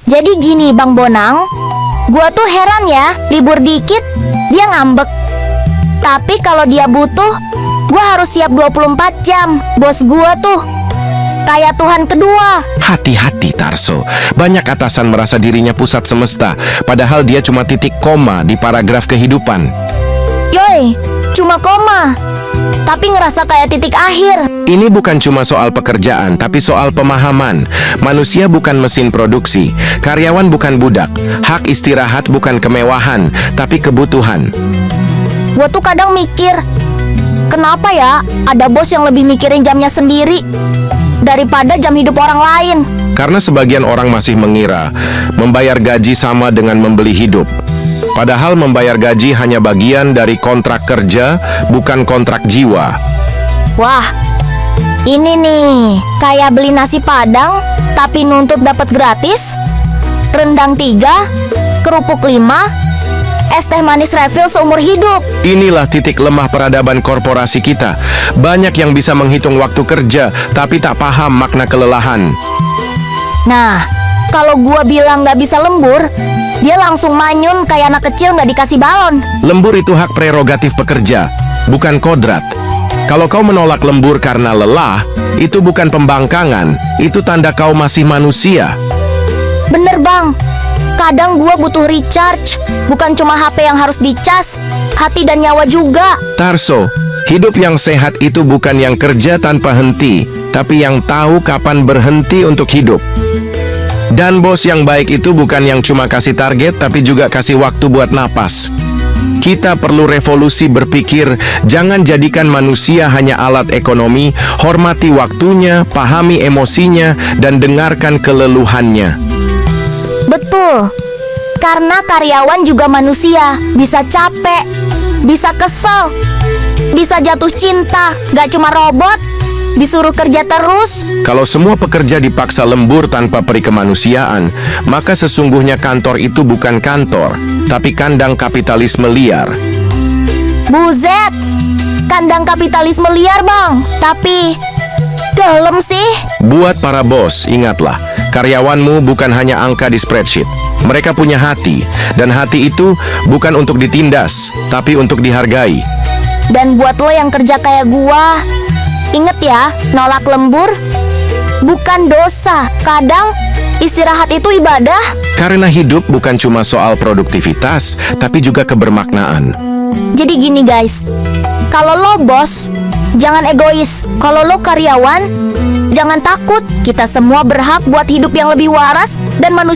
Jadi gini Bang Bonang, gua tuh heran ya, libur dikit dia ngambek. Tapi kalau dia butuh, gua harus siap 24 jam. Bos gua tuh kayak Tuhan kedua. Hati-hati Tarso, banyak atasan merasa dirinya pusat semesta, padahal dia cuma titik koma di paragraf kehidupan. Yoi, cuma koma, tapi ngerasa kayak titik akhir. Ini bukan cuma soal pekerjaan, tapi soal pemahaman. Manusia bukan mesin produksi, karyawan bukan budak, hak istirahat bukan kemewahan, tapi kebutuhan. Gua tuh kadang mikir, kenapa ya ada bos yang lebih mikirin jamnya sendiri daripada jam hidup orang lain? Karena sebagian orang masih mengira membayar gaji sama dengan membeli hidup. Padahal membayar gaji hanya bagian dari kontrak kerja, bukan kontrak jiwa. Wah, ini nih kayak beli nasi padang tapi nuntut dapat gratis, rendang 3, kerupuk 5, es teh manis refill seumur hidup. Inilah titik lemah peradaban korporasi kita. Banyak yang bisa menghitung waktu kerja, tapi tak paham makna kelelahan. Nah, kalau gua bilang nggak bisa lembur, dia langsung manyun kayak anak kecil nggak dikasih balon. Lembur itu hak prerogatif pekerja, bukan kodrat. Kalau kau menolak lembur karena lelah, itu bukan pembangkangan, itu tanda kau masih manusia. Bener bang, kadang gua butuh recharge, bukan cuma HP yang harus dicas, hati dan nyawa juga. Tarso, hidup yang sehat itu bukan yang kerja tanpa henti, tapi yang tahu kapan berhenti untuk hidup. Dan bos yang baik itu bukan yang cuma kasih target, tapi juga kasih waktu buat napas. Kita perlu revolusi berpikir, jangan jadikan manusia hanya alat ekonomi, hormati waktunya, pahami emosinya, dan dengarkan keleluhannya. Betul, karena karyawan juga manusia, bisa capek, bisa kesel, bisa jatuh cinta, gak cuma robot, disuruh kerja terus. Kalau semua pekerja dipaksa lembur tanpa peri kemanusiaan, maka sesungguhnya kantor itu bukan kantor, tapi kandang kapitalisme liar. Buzet, kandang kapitalisme liar bang, tapi dalam sih. Buat para bos, ingatlah, karyawanmu bukan hanya angka di spreadsheet. Mereka punya hati, dan hati itu bukan untuk ditindas, tapi untuk dihargai. Dan buat lo yang kerja kayak gua, inget ya, nolak lembur bukan dosa. Kadang istirahat itu ibadah. Karena hidup bukan cuma soal produktivitas, tapi juga kebermaknaan. Jadi gini guys, kalau lo bos, jangan egois. Kalau lo karyawan, jangan takut. Kita semua berhak buat hidup yang lebih waras dan manusia